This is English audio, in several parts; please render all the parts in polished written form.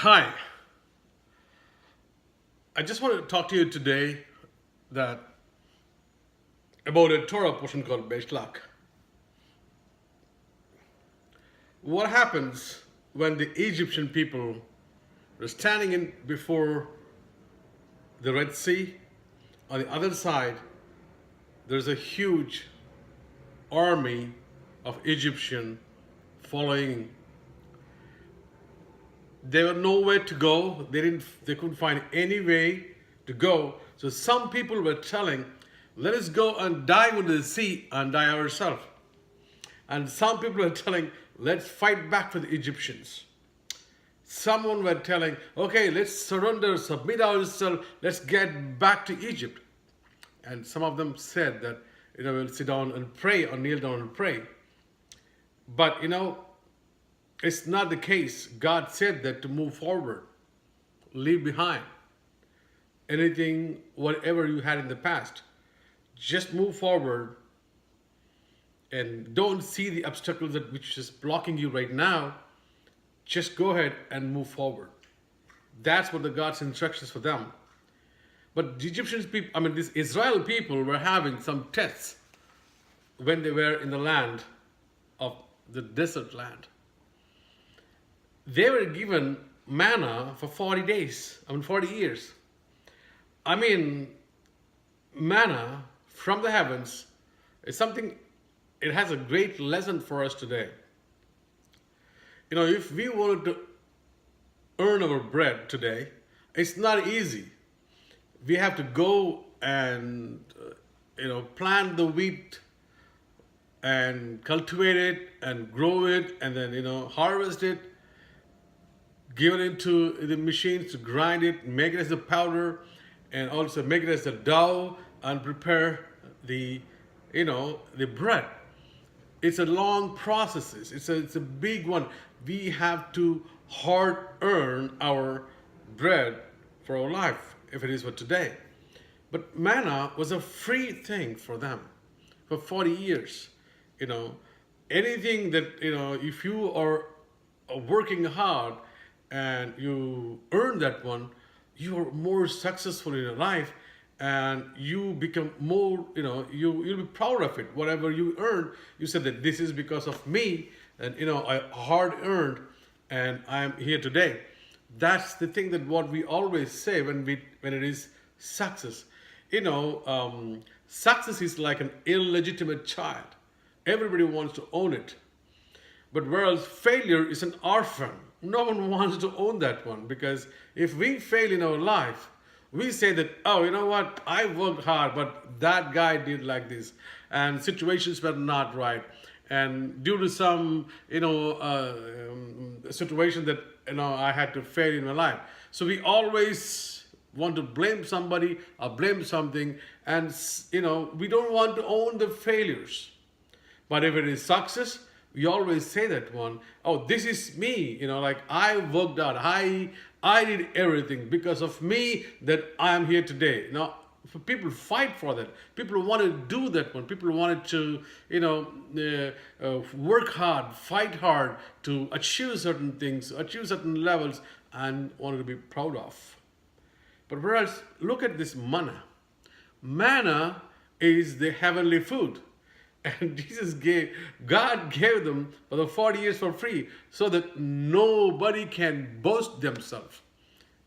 Hi, I just want to talk to you today that about a Torah portion called Beshalaac. What happens when the Egyptian people were standing in before the Red Sea? On the other side, there's a huge army of Egyptian following. There were nowhere to go. They couldn't find any way to go. So some people were telling, let us go and dive into the sea and die ourselves. And some people were telling, let's fight back for the Egyptians. Someone were telling, okay, let's surrender, submit ourselves, let's get back to Egypt. And some of them said that, we'll sit down and pray or kneel down and pray. But, it's not the case. God said that to move forward, leave behind anything, whatever you had in the past. Just move forward and don't see the obstacles which is blocking you right now. Just go ahead and move forward. That's what the God's instructions for them. But the Egyptian people, these Israel people were having some tests when they were in the land of the desert land. They were given manna for 40 days, 40 years. Manna from the heavens is something, it has a great lesson for us today. If we wanted to earn our bread today, it's not easy. We have to go and, plant the wheat and cultivate it and grow it and then, harvest it, give it into the machines to grind it, make it as a powder, and also make it as a dough and prepare the bread. It's a long process. It's a big one. We have to hard earn our bread for our life, if it is for today. But manna was a free thing for them for 40 years. Anything that, if you are working hard and you earn that one, you are more successful in your life and you become more, you'll be proud of it. Whatever you earn, you said that this is because of me and, I hard earned and I'm here today. That's the thing that what we always say when it is success. Success is like an illegitimate child. Everybody wants to own it. But whereas failure is an orphan, no one wants to own that one, because if we fail in our life, we say that, oh, you know what, I worked hard, but that guy did like this, and situations were not right, and due to some, situation that, I had to fail in my life. So we always want to blame somebody or blame something, and, we don't want to own the failures. But if it is success, we always say that one, oh, this is me, like I worked out, I did everything because of me that I am here today. Now, people fight for that. People want to do that one. People wanted to, work hard, fight hard to achieve certain things, achieve certain levels, and wanted to be proud of. But whereas, look at this manna. Manna is the heavenly food. And God gave them for the 40 years for free so that nobody can boast themselves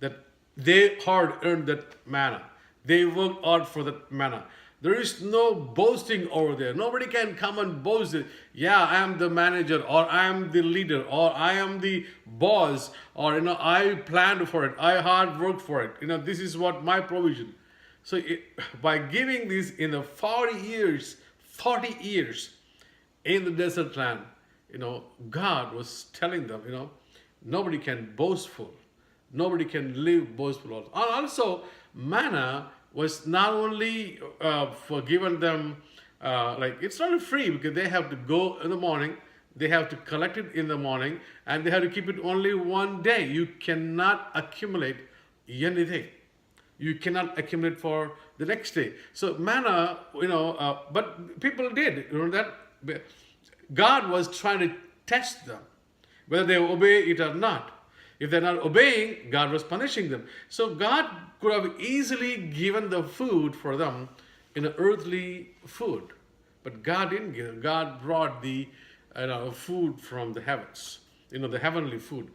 that they hard earned that manna. They worked hard for that manna. There is no boasting over there. Nobody can come and boast it. Yeah, I am the manager, or I am the leader, or I am the boss, or I planned for it. I hard worked for it. This is what my provision. So by giving this in the 40 years in the desert land, God was telling them, nobody can boastful. Nobody can live boastful. And also, manna was not only for giving them, it's not free because they have to go in the morning, they have to collect it in the morning, and they have to keep it only one day. You cannot accumulate anything. You cannot accumulate for the next day. So manna, but people did. That God was trying to test them, whether they obey it or not. If they're not obeying, God was punishing them. So God could have easily given the food for them in an earthly food. But God didn't give them. God brought the food from the heavens, the heavenly food.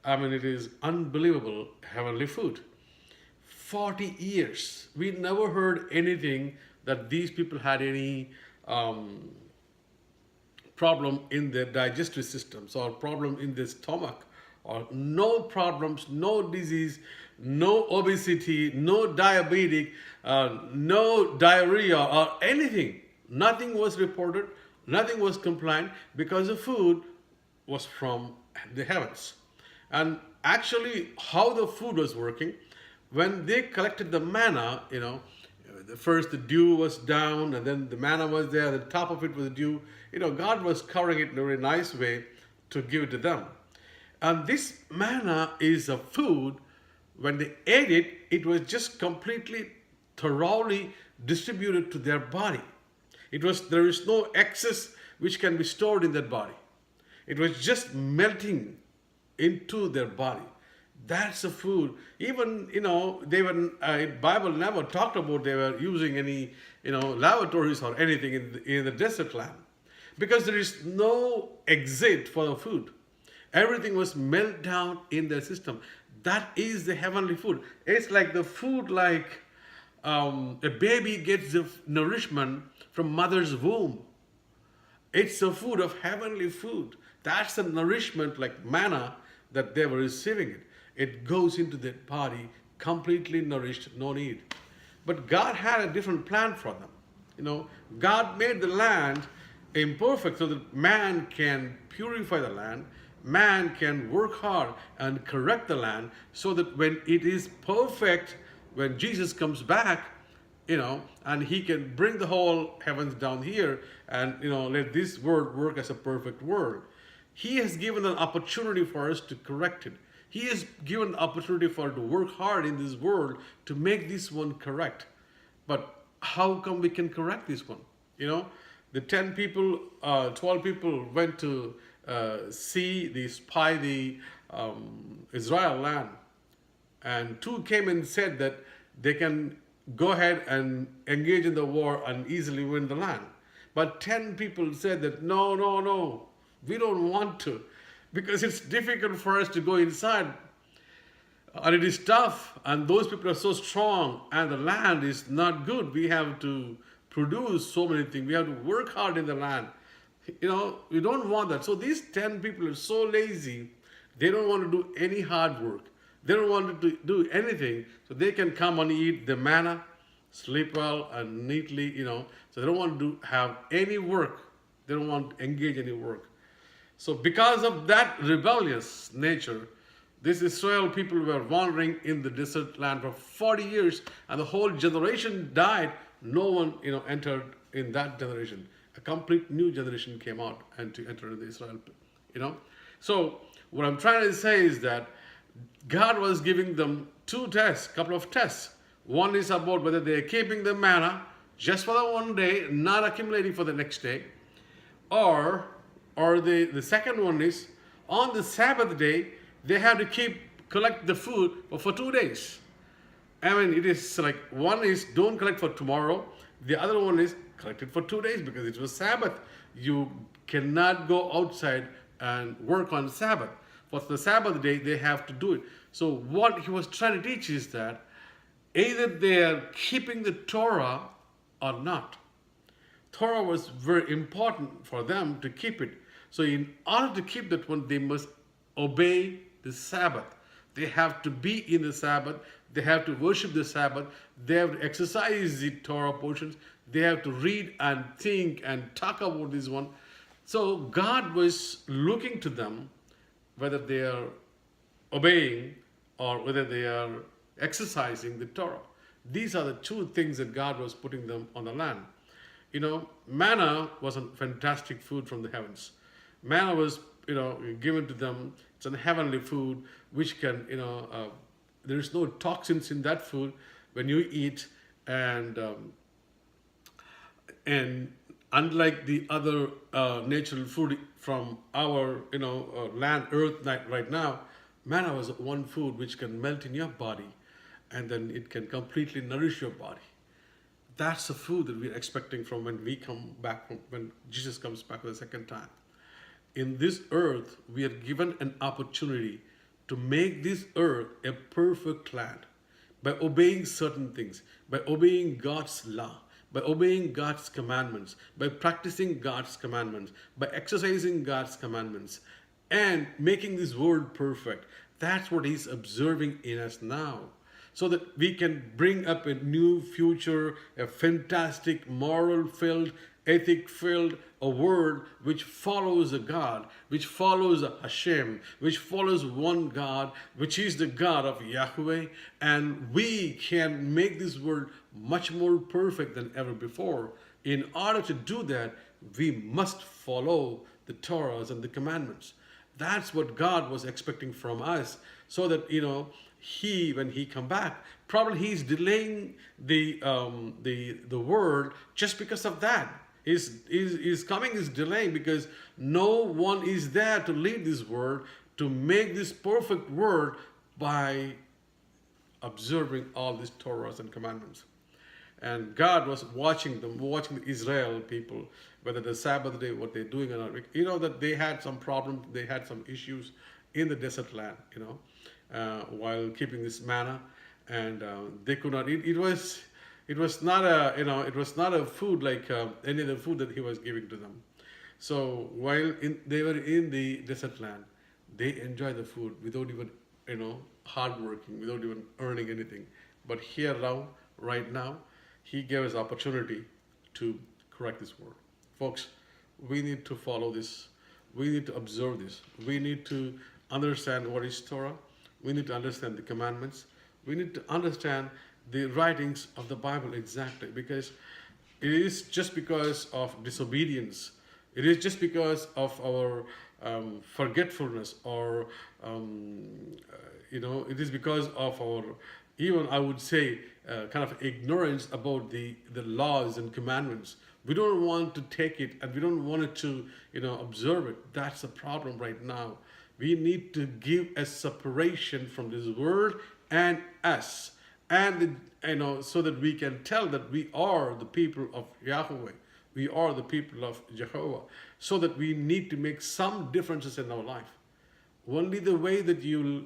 I mean, it is unbelievable heavenly food. 40 years. We never heard anything that these people had any problem in their digestive systems or problem in their stomach or no problems, no disease, no obesity, no diabetic, no diarrhea or anything. Nothing was reported, nothing was complained because the food was from the heavens. And actually, how the food was working, when they collected the manna, first the dew was down and then the manna was there, the top of it was dew. God was covering it in a very nice way to give it to them. And this manna is a food, when they ate it, it was just completely, thoroughly distributed to their body. There is no excess which can be stored in their body. It was just melting into their body. That's the food. Even, they were, Bible never talked about they were using any, lavatories or anything in the desert land. Because there is no exit for the food. Everything was melted down in their system. That is the heavenly food. It's like the food like a baby gets the nourishment from mother's womb. It's the food of heavenly food. That's the nourishment like manna that they were receiving it. It goes into their body completely nourished, no need. But God had a different plan for them. God made the land imperfect so that man can purify the land, man can work hard and correct the land so that when it is perfect, when Jesus comes back, and he can bring the whole heavens down here and, let this world work as a perfect world. He has given an opportunity for us to correct it. He has given the opportunity for us to work hard in this world to make this one correct. But how come we can correct this one? The 10 people, 12 people went to spy the Israel land. And 2 came and said that they can go ahead and engage in the war and easily win the land. But 10 people said that, no, we don't want to. Because it's difficult for us to go inside. And it is tough. And those people are so strong. And the land is not good. We have to produce so many things. We have to work hard in the land. We don't want that. So these 10 people are so lazy. They don't want to do any hard work. They don't want to do anything. So they can come and eat the manna, sleep well and neatly, So they don't want to have any work. They don't want to engage any work. So because of that rebellious nature, these Israel people were wandering in the desert land for 40 years and the whole generation died. No one, entered in that generation. A complete new generation came out and to enter into Israel, So what I'm trying to say is that God was giving them couple of tests. One is about whether they are keeping the manna just for the one day, not accumulating for the next day. Or the second one is on the Sabbath day, they have to collect the food for 2 days. I mean, it is like one is don't collect for tomorrow. The other one is collect it for 2 days because it was Sabbath. You cannot go outside and work on Sabbath. For the Sabbath day, they have to do it. So what he was trying to teach is that either they are keeping the Torah or not. Torah was very important for them to keep it. So in order to keep that one, they must obey the Sabbath. They have to be in the Sabbath. They have to worship the Sabbath. They have to exercise the Torah portions. They have to read and think and talk about this one. So God was looking to them whether they are obeying or whether they are exercising the Torah. These are the 2 things that God was putting them on the land. Manna was a fantastic food from the heavens. Manna was, given to them. It's a heavenly food which can, there is no toxins in that food when you eat. And unlike the other natural food from our, land, earth right now, Manna was one food which can melt in your body and then it can completely nourish your body. That's the food that we're expecting from when we come back, from when Jesus comes back for the second time. In this earth, we are given an opportunity to make this earth a perfect land by obeying certain things, by obeying God's law, by obeying God's commandments, by practicing God's commandments, by exercising God's commandments, and making this world perfect. That's what He's observing in us now. So that we can bring up a new future, a fantastic, moral filled, ethic filled, a world which follows a God, which follows Hashem, which follows one God, which is the God of Yahweh. And we can make this world much more perfect than ever before. In order to do that, we must follow the Torahs and the commandments. That's what God was expecting from us, so that when He come back, probably He's delaying the word just because of that. His coming is delaying because no one is there to lead this word, to make this perfect word by observing all these Torahs and commandments. And God was watching them, watching the Israel people, whether the Sabbath day, what they're doing or not. That they had some problems, they had some issues in the desert land, while keeping this manna, and they could not eat. It was not a food like any other food that He was giving to them. So while they were in the desert land, they enjoyed the food without even hard working, without even earning anything. But here now, right now, He gave us opportunity to correct this word. Folks, we need to follow this. We need to observe this. We need to understand what is Torah. We need to understand the commandments. We need to understand the writings of the Bible exactly, because it is just because of disobedience. It is just because of our forgetfulness, or it is because of our, even I would say, kind of ignorance about the laws and commandments. We don't want to take it, and we don't want it to observe it. That's the problem right now. We need to give a separation from this word and us, and so that we can tell that we are the people of Yahweh, we are the people of Jehovah. So that we need to make some differences in our life. Only the way that you'll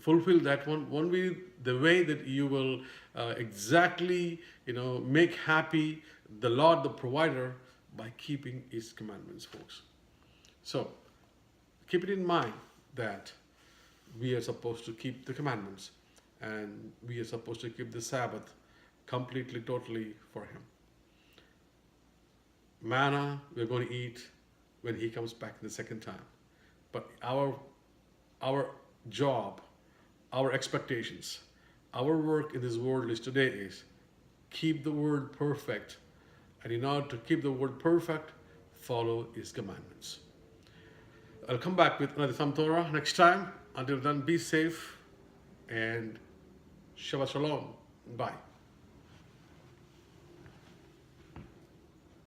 fulfill that one, only the way that you will exactly make happy the Lord, the provider, by keeping His commandments, folks. So keep it in mind that we are supposed to keep the commandments, and we are supposed to keep the Sabbath completely, totally for Him. Manna we're going to eat when He comes back the second time. But our job, our expectations, our work in this world is today is keep the word perfect. And in order to keep the word perfect, follow His commandments. I'll come back with another Some Torah next time. Until then, be safe and Shabbat Shalom. Bye.